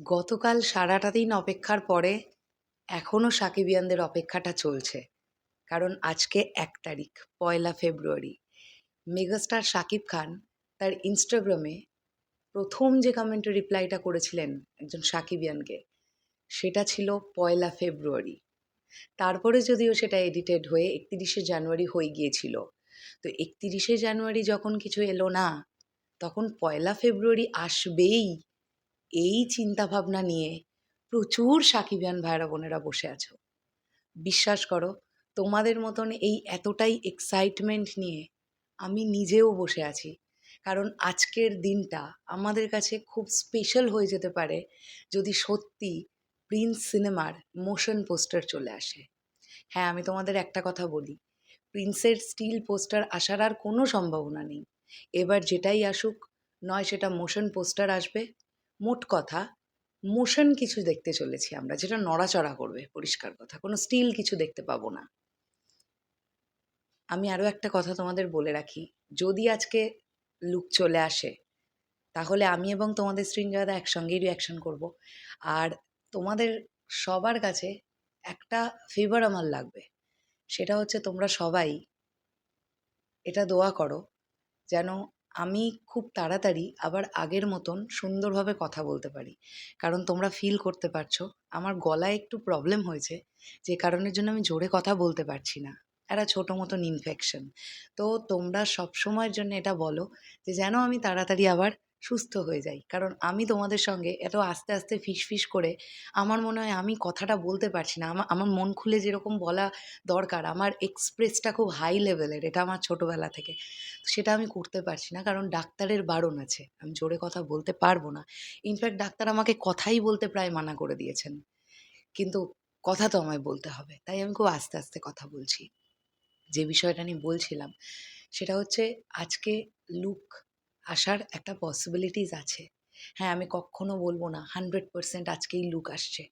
গতকাল সারাটা দিন অপেক্ষার পরে এখনও সাকিবিয়ানদের অপেক্ষাটা চলছে। কারণ আজকে ১ তারিখ, ১লা ফেব্রুয়ারি। মেগাস্টার শাকিব খান তার ইনস্টাগ্রামে প্রথম যে কমেন্টে রিপ্লাইটা করেছিলেন একজন সাকিবিয়ানকে, সেটা ছিল ১লা ফেব্রুয়ারি। তারপরে যদিও সেটা এডিটেড হয়ে ৩১শে জানুয়ারি হয়ে গিয়েছিল। তো ৩১শে জানুয়ারি যখন কিছু এলো না, তখন ১লা ফেব্রুয়ারি আসবেই, এই চিন্তাভাবনা নিয়ে প্রচুর সাকিবিয়ান ভাইয়েরা বোনেরা বসে আছো। বিশ্বাস করো, তোমাদের মতন এই এতটাই এক্সাইটমেন্ট নিয়ে আমি নিজেও বসে আছি। কারণ আজকের দিনটা আমাদের কাছে খুব স্পেশাল হয়ে যেতে পারে যদি সত্যি প্রিন্স সিনেমার মোশন পোস্টার চলে আসে। হ্যাঁ, আমি তোমাদের একটা কথা বলি, প্রিন্সের স্টিল পোস্টার আসার আর কোনো সম্ভাবনা নেই। এবার যেটাই আসুক, নয় সেটা মোশন পোস্টার আসবে, মোট কথা মোশন কিছু দেখতে চলেছি আমরা, যেটা নড়াচড়া করবে। পরিষ্কার কথা, কোনো স্টিল কিছু দেখতে পাবো না। আমি আরও একটা কথা তোমাদের বলে রাখি, যদি আজকে লুক চলে আসে, তাহলে আমি এবং তোমাদের সৃঞ্জয়দা একসঙ্গেই রিয়াকশন করব। আর তোমাদের সবার কাছে একটা ফেভার আমার লাগবে, সেটা হচ্ছে তোমরা সবাই এটা দোয়া করো যেন আমি খুব তাড়াতাড়ি আবার আগের মতন সুন্দরভাবে কথা বলতে পারি। কারণ তোমরা ফিল করতে পারছো আমার গলায় একটু প্রবলেম হয়েছে, যে কারণের জন্য আমি জোরে কথা বলতে পারছি না। একটা ছোটো মতন ইনফেকশন। তো তোমরা সবসময়ের জন্য এটা বলো যে যেন আমি তাড়াতাড়ি আবার সুস্থ হয়ে যাই। কারণ আমি তোমাদের সঙ্গে এত আস্তে আস্তে ফিস করে আমার মনে হয় আমি কথাটা বলতে পারছি না। আমার মন খুলে যেরকম বলা দরকার, আমার এক্সপ্রেসটা খুব হাই লেভেলের, এটা আমার ছোটোবেলা থেকে। সেটা আমি করতে পারছি না, কারণ ডাক্তারের বারণ আছে, আমি জোরে কথা বলতে পারবো না। ইনফ্যাক্ট ডাক্তার আমাকে কথাই বলতে প্রায় মানা করে দিয়েছেন, কিন্তু কথা তো আমায় বলতে হবে, তাই আমি খুব আস্তে আস্তে কথা বলছি। যে বিষয়টা নিয়ে বলছিলাম সেটা হচ্ছে, আজকে লুক আসার একটা পসিবিলিটিস আছে। হ্যাঁ, আমি কখনো বলবো না 100% আজকেই লুক আসছে,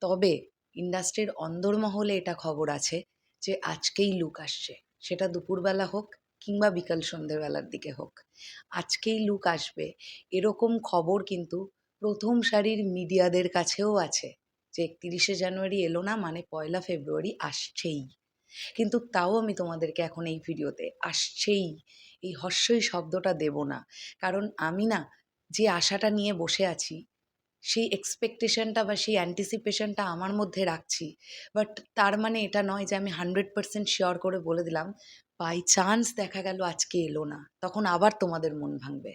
তবে ইন্ডাস্ট্রির অন্দরমহলে এটা খবর আছে যে আজকেই লুক আসছে। সেটা দুপুরবেলা হোক কিংবা বিকাল সন্ধ্যেবেলার দিকে হোক, আজকেই লুক আসবে এরকম খবর কিন্তু প্রথম সারির মিডিয়াদের কাছেও আছে। যে ৩১শে জানুয়ারি এলো না মানে ১লা ফেব্রুয়ারি আসছেই। কিন্তু তাও আমি তোমাদেরকে এখন এই ভিডিওতে আসছেই এই হর্ষই শব্দটা দেব না। কারণ আমি না, যে আশাটা নিয়ে বসে আছি, সেই এক্সপেকটেশনটা বা সেই অ্যান্টিসিপেশনটা আমার মধ্যে রাখছি। বাট তার মানে এটা নয় যে আমি 100% শিওর করে বলে দিলাম, বাই চান্স দেখা গেল আজকে এলো না, তখন আবার তোমাদের মন ভাঙবে।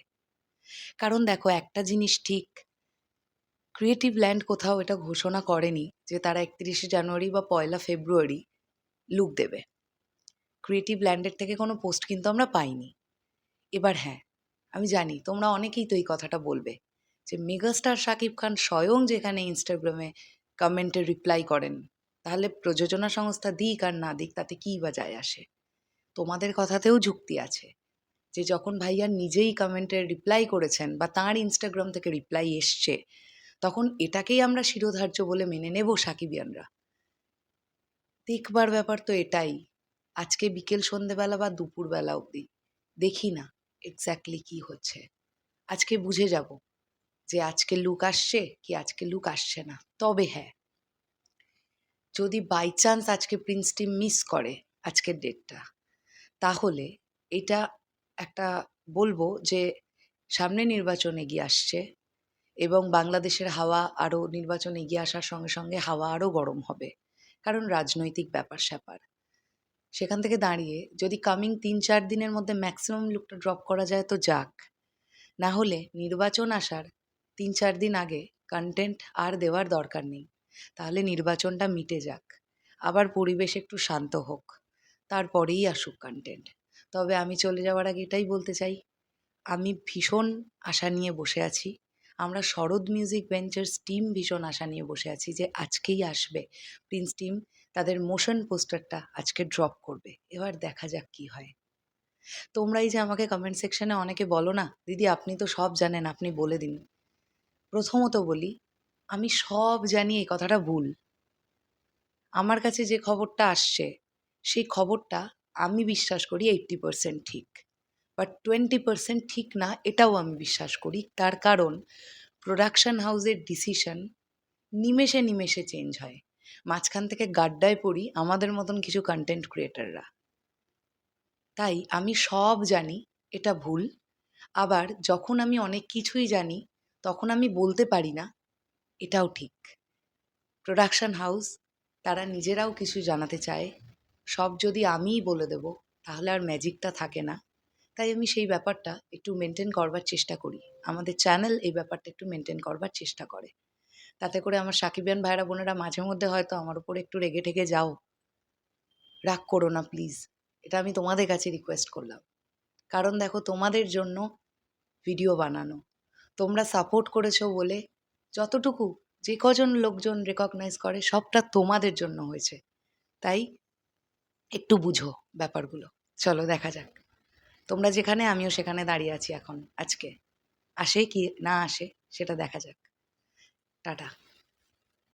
কারণ দেখো, একটা জিনিস ঠিক, ক্রিয়েটিভ ল্যান্ড কোথাও এটা ঘোষণা করেনি যে তারা ৩১শে জানুয়ারি বা ১লা ফেব্রুয়ারি লুক দেবে। ক্রিয়েটিভ ল্যান্ডের থেকে কোনো পোস্ট কিন্তু আমরা পাইনি। এবার হ্যাঁ, আমি জানি তোমরা অনেকেই তো এই কথাটা বলবে যে মেগাস্টার শাকিব খান স্বয়ং যেখানে ইনস্টাগ্রামে কমেন্টে রিপ্লাই করেন, তাহলে প্রযোজনা সংস্থা দিক আর না দিক তাতে কী বা যায় আসে। তোমাদের কথাতেও যুক্তি আছে, যে যখন ভাইয়া নিজেই কমেন্টে রিপ্লাই করেছেন বা তাঁর ইনস্টাগ্রাম থেকে রিপ্লাই এসছে, তখন এটাকেই আমরা শিরোধার্য বলে মেনে নেব সাকিবিয়ানরা। দেখবার ব্যাপার তো এটাই, আজকে বিকেল সন্ধেবেলা বা দুপুরবেলা অবধি দেখি না এক্স্যাক্টলি কী হচ্ছে। আজকে বুঝে যাব যে আজকে লুক আসছে কি আজকে লুক আসছে না। তবে হ্যাঁ, যদি বাই চান্স আজকে প্রিন্স টিম মিস করে আজকের ডেটটা, তাহলে এটা একটা বলবো যে সামনে নির্বাচন এগিয়ে আসছে এবং বাংলাদেশের হাওয়া আরও নির্বাচন এগিয়ে আসার সঙ্গে সঙ্গে হাওয়া আরও গরম হবে। কারণ রাজনৈতিক ব্যাপার স্যাপার, সেখান থেকে দাঁড়িয়ে যদি কামিং ৩-৪ দিনের মধ্যে ম্যাক্সিমাম লুকটা ড্রপ করা যায় তো যাক, না হলে নির্বাচন আসার ৩-৪ দিন আগে কন্টেন্ট আর দেওয়ার দরকার নেই। তাহলে নির্বাচনটা মিটে যাক, আবার পরিবেশ একটু শান্ত হোক, তারপরেই আসুক কন্টেন্ট। তবে আমি চলে যাওয়ার আগে এটাই বলতে চাই, আমি ভীষণ আশা নিয়ে বসে আছি, আমরা শরৎ মিউজিক ভেঞ্চার্স টিম ভীষণ আশা নিয়ে বসে আছি যে আজকেই আসবে প্রিন্স টিম, তাদের মোশন পোস্টারটা আজকে ড্রপ করবে। এবার দেখা যাক কি হয়। তোমরাই যে আমাকে কমেন্ট সেকশনে অনেকে বলো না, দিদি আপনি তো সব জানেন, আপনি বলে দিন। প্রথমত বলি, আমি সব জানি এই কথাটা ভুল। আমার কাছে যে খবরটা আসছে সেই খবরটা আমি বিশ্বাস করি 80% ঠিক, বাট 20% ঠিক না এটাও আমি বিশ্বাস করি। তার কারণ প্রোডাকশন হাউসের ডিসিশন নিমেষে নিমেষে চেঞ্জ হয়। মাঝখান থেকে গাড্ডায় পড়ি আমাদের মতন কিছু কন্টেন্ট ক্রিয়েটাররা। তাই আমি সব জানি এটা ভুল। আবার যখন আমি অনেক কিছুই জানি তখন আমি বলতে পারি না এটাও ঠিক। প্রোডাকশন হাউস তারা নিজেরাও কিছু জানাতে চায়, সব যদি আমিই বলে দেব তাহলে আর ম্যাজিকটা থাকে না। তাই আমি সেই ব্যাপারটা একটু মেনটেন করবার চেষ্টা করি। আমাদের চ্যানেল এই ব্যাপারটা একটু মেনটেন করবার চেষ্টা করে। তাতে করে আমার সাকিবিয়ান ভাইরা বোনেরা মাঝে মধ্যে হয়তো আমার উপর একটু রেগে ঠেগে যাও, রাগ করো না প্লিজ, এটা আমি তোমাদের কাছে রিকোয়েস্ট করলাম। কারণ দেখো, তোমাদের জন্য ভিডিও বানানো, তোমরা সাপোর্ট করেছো বলে যতটুকু যে কজন লোকজন রেকগনাইজ করে সবটা তোমাদের জন্য হয়েছে। তাই একটু বুঝো ব্যাপারগুলো। চলো দেখা যাক, তোমরা যেখানে আমিও সেখানে দাঁড়িয়ে আছি এখন। আজকে আসে কি না আসে সেটা দেখা যাক। টাটা।